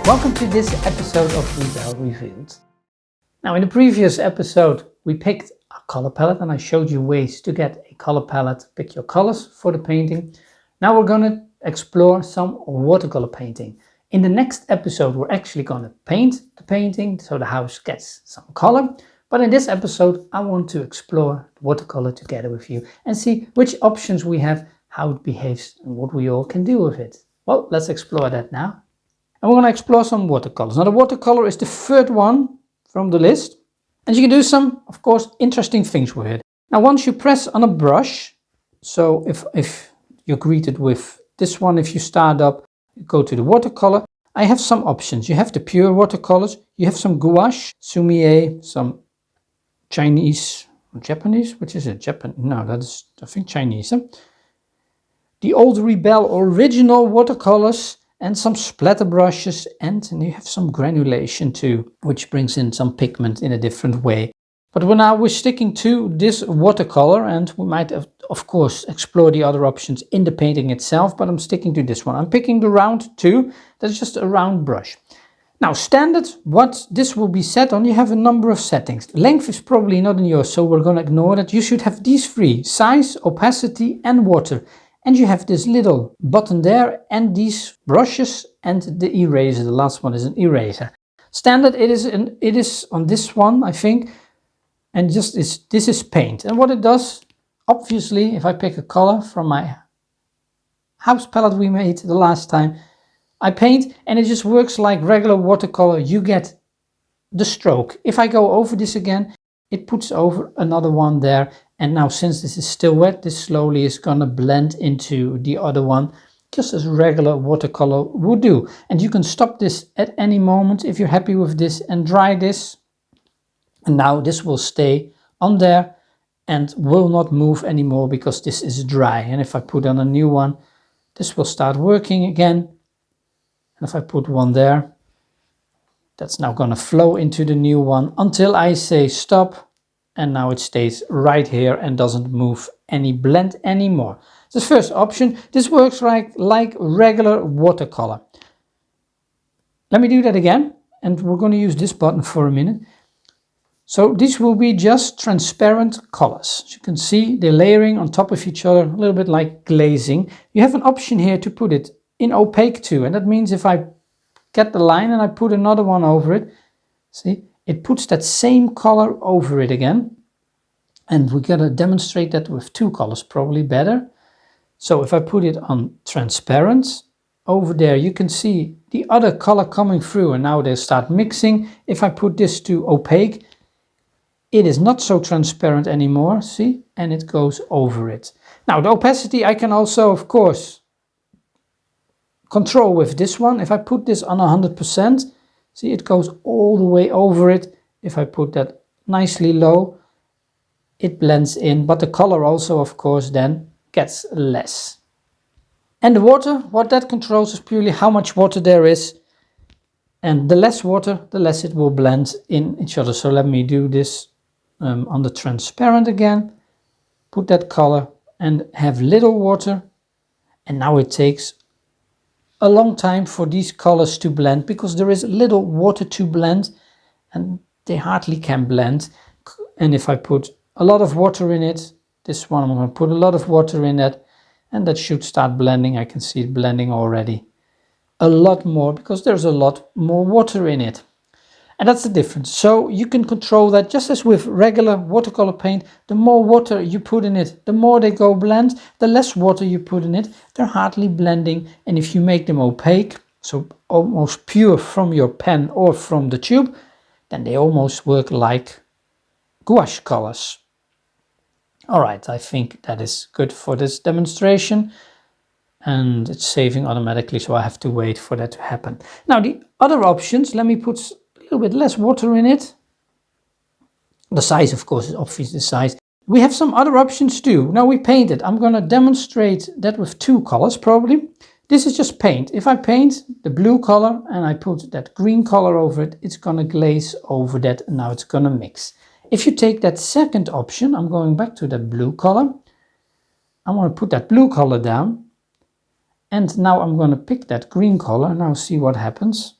Welcome to this episode of Rebelle Revealed. Now in the previous episode we picked a color palette and I showed you ways to get a color palette, pick your colors for the painting. Now we're going to explore some watercolor painting. In the next episode we're actually going to paint the painting so the house gets some color. But in this episode I want to explore watercolor together with you and see which options we have, how it behaves and what we all can do with it. Well, let's explore that now. And we're going to explore some watercolors. Now the watercolor is the third one from the list. And you can do some, of course, interesting things with it. Now once you press on a brush, so if you're greeted with this one, if you start up, you go to the watercolor, I have some options. You have the pure watercolors, you have some gouache, sumi-e, some Chinese, or Japanese, which is it? Japan? No, that is, I think, Chinese. Huh? The old Rebelle original watercolors, and some splatter brushes, and you have some granulation too, which brings in some pigment in a different way. But we're sticking to this watercolor, and we might have, of course, explore the other options in the painting itself, but I'm sticking to this one. I'm picking the round 2, that's just a round brush. Now standard, what this will be set on, you have a number of settings. Length is probably not in yours, so we're going to ignore that. You should have these 3, size, opacity and water. And you have this little button there and these brushes and the eraser. The last one is an eraser. Standard it is on this one, I think. And this is paint. And what it does, obviously, if I pick a color from my house palette we made the last time, I paint and it just works like regular watercolor. You get the stroke. If I go over this again, it puts over another one there. And now since this is still wet, this slowly is going to blend into the other one, just as regular watercolor would do. And you can stop this at any moment if you're happy with this and dry this. And now this will stay on there and will not move anymore because this is dry. And if I put on a new one, this will start working again. And if I put one there, that's now going to flow into the new one until I say stop. And now it stays right here and doesn't move any blend anymore. The first option. This works like regular watercolor. Let me do that again. And we're going to use this button for a minute. So these will be just transparent colors. As you can see, they're layering on top of each other, a little bit like glazing. You have an option here to put it in opaque too. And that means if I get the line and I put another one over it, see, it puts that same color over it again. And we're going to demonstrate that with 2 colors, probably better. So if I put it on transparent, over there you can see the other color coming through and now they start mixing. If I put this to opaque, it is not so transparent anymore, see? And it goes over it. Now the opacity I can also, of course, control with this one. If I put this on 100%, see, it goes all the way over it. If I put that nicely low, it blends in, but the color also, of course, then gets less. And the water, what that controls is purely how much water there is. And the less water, the less it will blend in each other. So let me do this on the transparent again. Put that color and have little water. And now it takes a long time for these colors to blend because there is little water to blend and they hardly can blend. And if I put a lot of water in it, this one I'm going to put a lot of water in that and that should start blending. I can see it blending already a lot more because there's a lot more water in it. And that's the difference. So you can control that just as with regular watercolor paint. The more water you put in it, the more they go blend. The less water you put in it, they're hardly blending. And if you make them opaque, so almost pure from your pen or from the tube, then they almost work like gouache colors. All right, I think that is good for this demonstration. And it's saving automatically, so I have to wait for that to happen. Now the other options, let me put a little bit less water in it. The size, of course, is obvious, the size. We have some other options too. Now we painted. I'm going to demonstrate that with 2 colors probably. This is just paint. If I paint the blue color and I put that green color over it, it's going to glaze over that and now it's going to mix. If you take that second option, I'm going back to that blue color. I want to put that blue color down. And now I'm going to pick that green color. Now see what happens.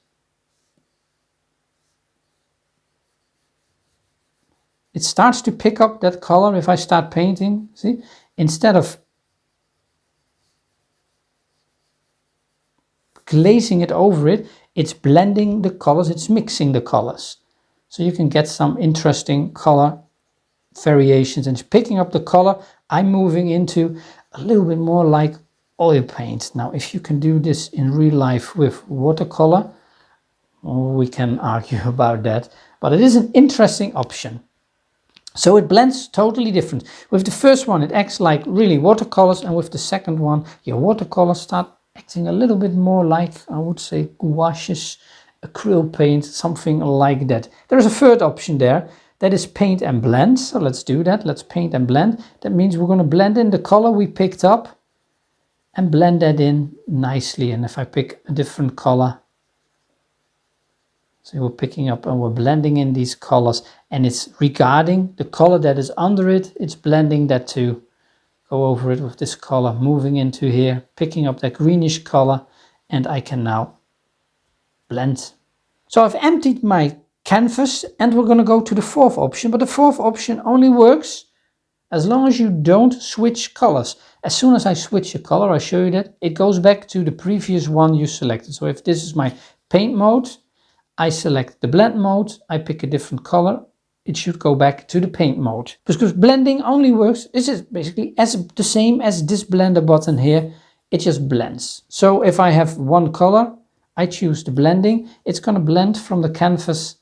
it starts to pick up that color if I start painting. See, instead of glazing it over it, it's blending the colors, it's mixing the colors. So you can get some interesting color variations, and picking up the color, I'm moving into a little bit more like oil paint. Now, if you can do this in real life with watercolor, we can argue about that, but it is an interesting option. So it blends totally different. With the first one, it acts like really watercolors, and with the second one, your watercolors start acting a little bit more like, I would say, gouaches, acrylic paint, something like that. There's a third option there, that is paint and blend. So let's do that. Let's paint and blend. That means we're going to blend in the color we picked up and blend that in nicely. And if I pick a different color, so we're picking up and we're blending in these colors, and it's regarding the color that is under it, it's blending that too. Go over it with this color, moving into here, picking up that greenish color, and I can now blend. So I've emptied my canvas, and we're going to go to the fourth option, but the fourth option only works as long as you don't switch colors. As soon as I switch a color, I show you that, it goes back to the previous one you selected. So if this is my paint mode, I select the blend mode, I pick a different color, it should go back to the paint mode. Because blending only works, this is basically as the same as this blender button here, it just blends. So if I have one color, I choose the blending, it's going to blend from the canvas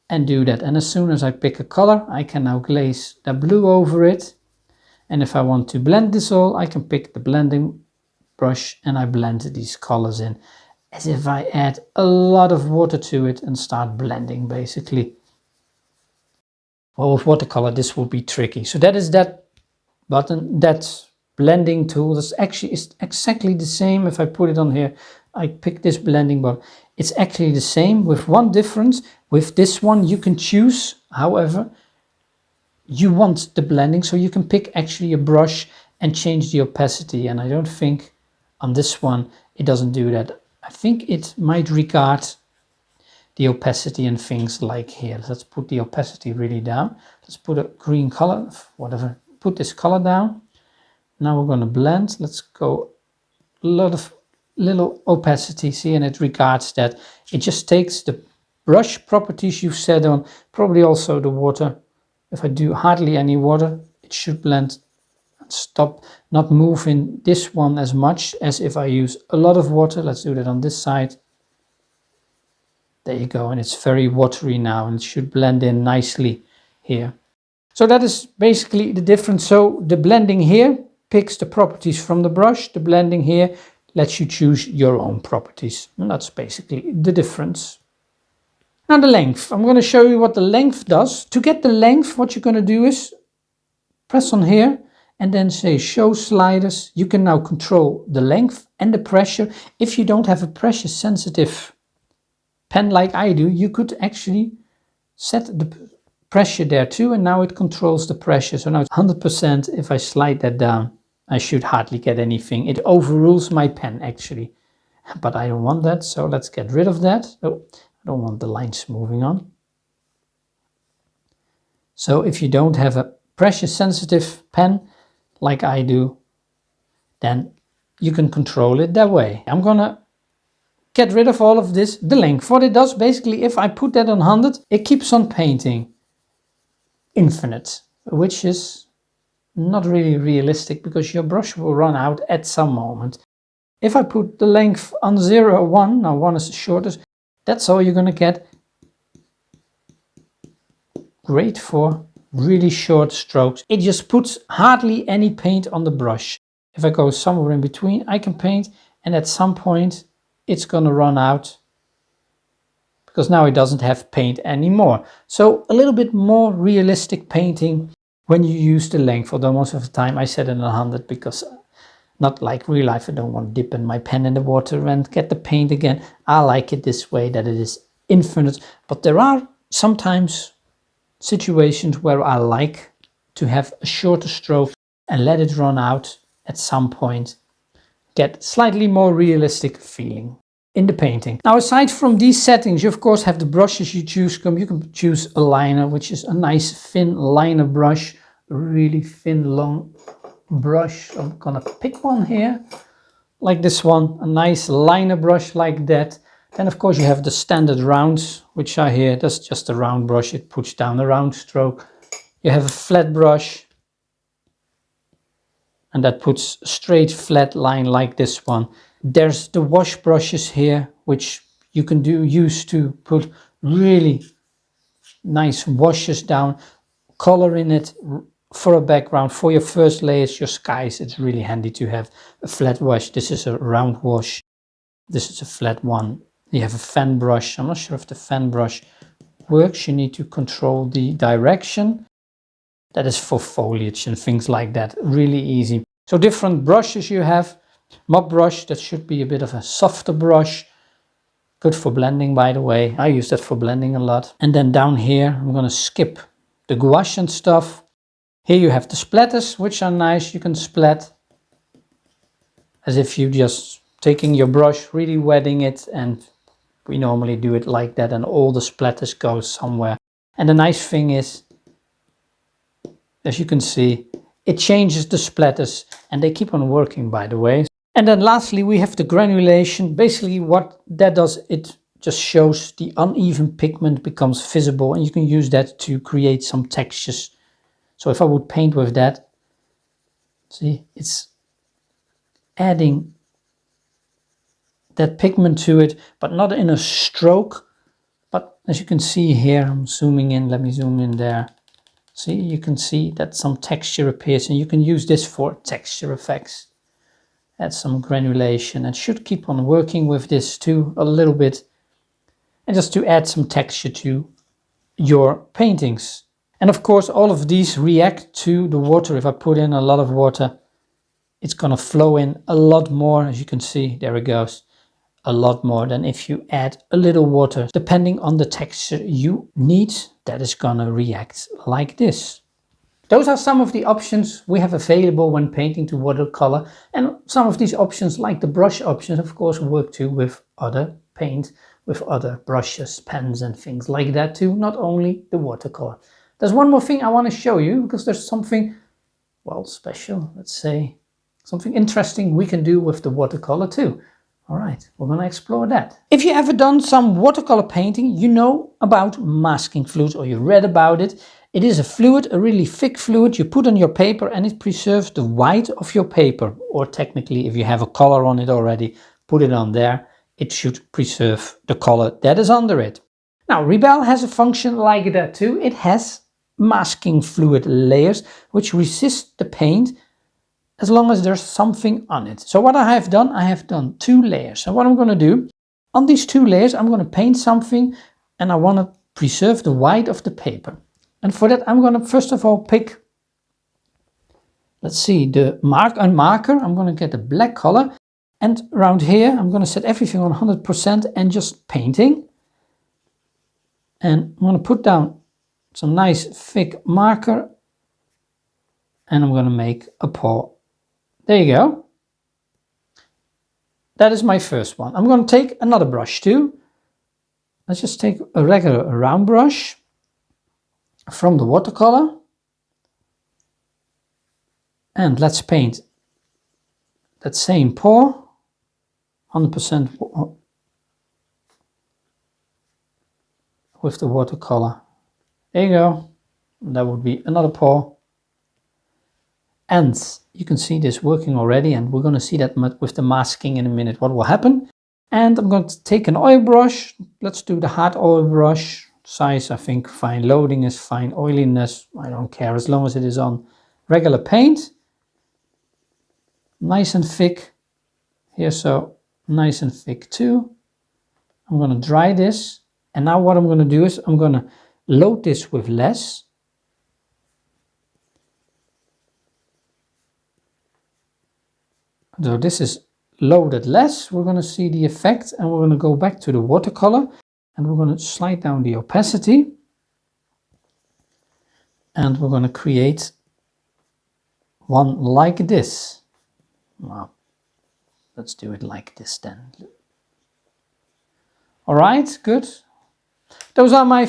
and do that. And as soon as I pick a color, I can now glaze the blue over it. And if I want to blend this all, I can pick the blending brush and I blend these colors in, as if I add a lot of water to it and start blending basically. Well, with watercolor this will be tricky. So that is that button, that blending tool. This actually is exactly the same. If I put it on here, I pick this blending button. It's actually the same with one difference. With this one you can choose however you want the blending, so you can pick actually a brush and change the opacity, and I don't think on this one it doesn't do that. I think it might regard the opacity and things like here. Let's put the opacity really down. Let's put a green color, whatever, put this color down. Now we're going to blend. Let's go a lot of little opacity, see, and it regards that. It just takes the brush properties you've set on, probably also the water. If I do hardly any water, it should blend and stop, not moving this one as much as if I use a lot of water. Let's do that on this side. There you go, and it's very watery now, and it should blend in nicely here. So that is basically the difference. So the blending here picks the properties from the brush. The blending here lets you choose your own properties. And that's basically the difference. Now the length. I'm going to show you what the length does. To get the length, what you're going to do is press on here and then say show sliders. You can now control the length and the pressure. If you don't have a pressure sensitive pen like I do, you could actually set the pressure there too, and now it controls the pressure. So now it's 100%. If I slide that down, I should hardly get anything. It overrules my pen actually, but I don't want that, so let's get rid of that. Oh, I don't want the lines moving on. So if you don't have a pressure sensitive pen like I do, then you can control it that way. I'm gonna get rid of all of this. The length, what it does basically, if I put that on 100, it keeps on painting infinite, which is not really realistic because your brush will run out at some moment. If I put the length on 0 or 1, now 1 is the shortest, that's all you're going to get. Great for really short strokes. It just puts hardly any paint on the brush. If I go somewhere in between, I can paint, and at some point it's going to run out because now it doesn't have paint anymore. So a little bit more realistic painting when you use the length, although most of the time I set it on 100 because not like real life, I don't want to dip in my pen in the water and get the paint again. I like it this way, that it is infinite, but there are sometimes situations where I like to have a shorter stroke and let it run out at some point, get slightly more realistic feeling. in the painting. Now, aside from these settings, you of course have the brushes you choose. You can choose a liner, which is a nice thin liner brush, a really thin long brush. I'm gonna pick one here, like this one, a nice liner brush like that. Then of course you have the standard rounds, which are here. That's just a round brush, it puts down a round stroke. You have a flat brush, and that puts a straight flat line like this one. There's the wash brushes here, which you can use to put really nice washes down, color in it for a background. For your first layers, your skies, it's really handy to have a flat wash. This is a round wash. This is a flat one. You have a fan brush. I'm not sure if the fan brush works. You need to control the direction. That is for foliage and things like that. Really easy. So different brushes you have. Mop brush, that should be a bit of a softer brush. Good for blending, by the way. I use that for blending a lot. And then down here, I'm going to skip the gouache and stuff. Here you have the splatters, which are nice. You can splat as if you just taking your brush, really wetting it, and we normally do it like that, and all the splatters go somewhere. And the nice thing is, as you can see, it changes the splatters, and they keep on working, by the way. And then lastly, we have the granulation. Basically what that does, it just shows the uneven pigment becomes visible, and you can use that to create some textures. So if I would paint with that, see, it's adding that pigment to it, but not in a stroke. But as you can see here, I'm zooming in, let me zoom in there. See, you can see that some texture appears, and you can use this for texture effects. Add some granulation, and should keep on working with this too a little bit, and just to add some texture to your paintings. And of course, all of these react to the water. If I put in a lot of water, it's gonna flow in a lot more. As you can see, there it goes. A lot more than if you add a little water. Depending on the texture you need, that is gonna react like this. Those are some of the options we have available when painting to watercolor, and some of these options, like the brush options, of course work too with other paint, with other brushes, pens and things like that too, not only the watercolor. There's one more thing I want to show you, because there's something, well, special, let's say, something interesting we can do with the watercolor too. All right, we're going to explore that. If you ever done some watercolor painting, you know about masking fluids, or you read about it. It is a fluid, a really thick fluid you put on your paper, and it preserves the white of your paper. Or technically, if you have a color on it already, put it on there. It should preserve the color that is under it. Now, Rebelle has a function like that too. It has masking fluid layers which resist the paint as long as there's something on it. So what I have done 2 layers. And what I'm going to do, on these 2 layers, I'm going to paint something, and I want to preserve the white of the paper. And for that, I'm going to first of all pick, let's see, the marker. I'm going to get a black color. And around here, I'm going to set everything on 100% and just painting. And I'm going to put down some nice thick marker, and I'm going to make a paw. There you go. That is my first one. I'm going to take another brush too. Let's just take a regular round brush from the watercolor. And let's paint that same paw, 100% with the watercolor. There you go. That would be another paw. And you can see this working already, and we're going to see that with the masking in a minute what will happen. And I'm going to take an oil brush. Let's do the hard oil brush. Size, I think fine. Loading is fine. Oiliness, I don't care, as long as it is on regular paint. Nice and thick. Here, so nice and thick too. I'm going to dry this. And now what I'm going to do is I'm going to load this with less. So this is loaded less. We're going to see the effect, and we're going to go back to the watercolor, and we're going to slide down the opacity, and we're going to create one like this. Well, let's do it like this then. All right, good. Those are my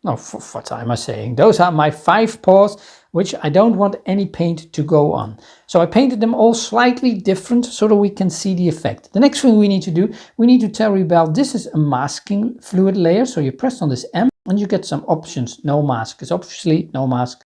what am I saying? Those are my 5 pours, which I don't want any paint to go on. So I painted them all slightly different so that we can see the effect. The next thing we need to do, we need to tell Rebelle this is a masking fluid layer. So you press on this M and you get some options. No mask is obviously no mask.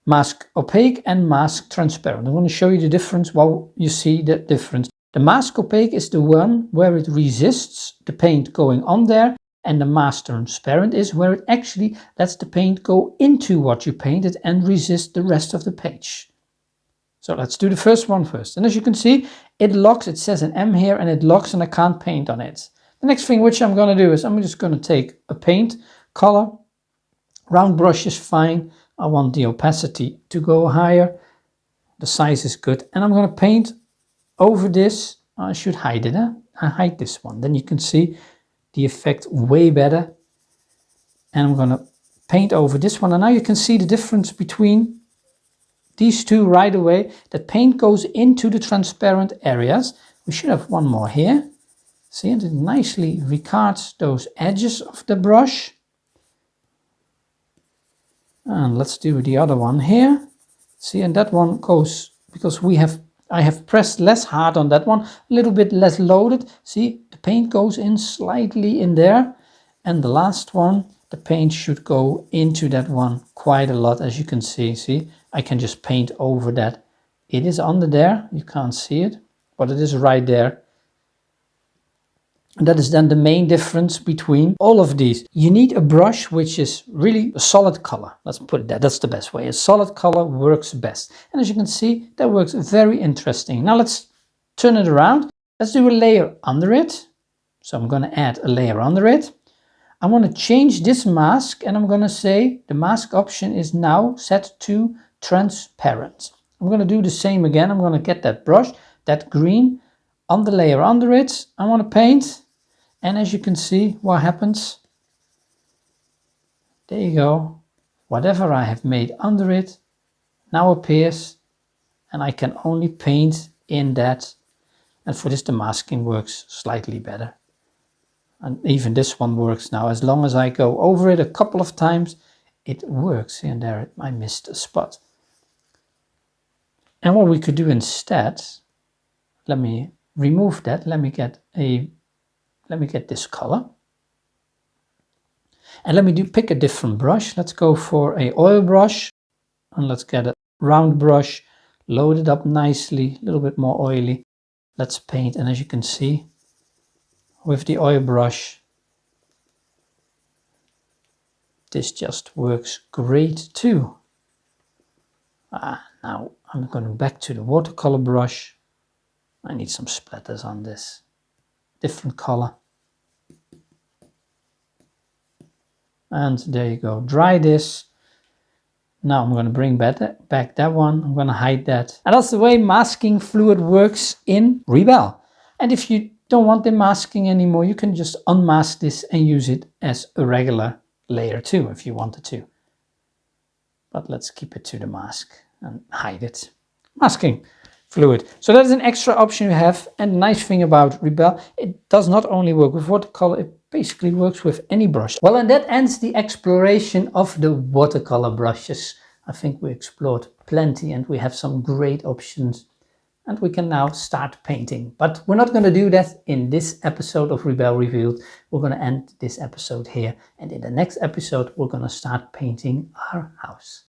Mask opaque and mask transparent. I'm going to show you the difference while you see the difference. The mask opaque is the one where it resists the paint going on there, and the mask transparent is where it actually lets the paint go into what you painted and resist the rest of the page. So let's do the first one first. And as you can see, it locks, it says an M here, and it locks and I can't paint on it. The next thing which I'm going to do is I'm just going to take a paint color. Round brush is fine. I want the opacity to go higher. The size is good. And I'm going to paint over this. I should hide it. I hide this one. Then you can see the effect way better. And I'm going to paint over this one. And now you can see the difference between these two right away. The paint goes into the transparent areas. We should have one more here. See, and it nicely recards those edges of the brush. And let's do the other one here. See, and that one goes, because I have pressed less hard on that one, a little bit less loaded. See, the paint goes in slightly in there. And the last one, the paint should go into that one quite a lot, as you can see. See, I can just paint over that. It is under there, you can't see it, but it is right there. And that is then the main difference between all of these. You need a brush which is really a solid color. Let's put it there, that's the best way. A solid color works best. And as you can see, that works very interesting. Now let's turn it around. Let's do a layer under it. So I'm going to add a layer under it. I want to change this mask and I'm going to say the mask option is now set to transparent. I'm going to do the same again. I'm going to get that brush, that green, on the layer under it. I want to paint, and as you can see, what happens? There you go. Whatever I have made under it now appears, and I can only paint in that. And for this, the masking works slightly better. And even this one works now. As long as I go over it a couple of times, it works. And there I missed a spot. And what we could do instead, let me remove that. Let me get this color. And let me pick a different brush. Let's go for a oil brush. And let's get a round brush, load it up nicely, a little bit more oily. Let's paint, and as you can see, with the oil brush, this just works great too. Now I'm going back to the watercolor brush. I need some splatters on this. Different color. And there you go. Dry this. Now I'm going to bring back that one. I'm going to hide that. And that's the way masking fluid works in Rebelle. And if you don't want the masking anymore, you can just unmask this and use it as a regular layer too, if you wanted to. But let's keep it to the mask and hide it. Masking fluid. So that is an extra option you have. And the nice thing about Rebelle, it does not only work with watercolor, it basically works with any brush. Well, and that ends the exploration of the watercolor brushes. I think we explored plenty and we have some great options. And we can now start painting. But we're not going to do that in this episode of Rebelle Revealed. We're going to end this episode here. And in the next episode, we're going to start painting our house.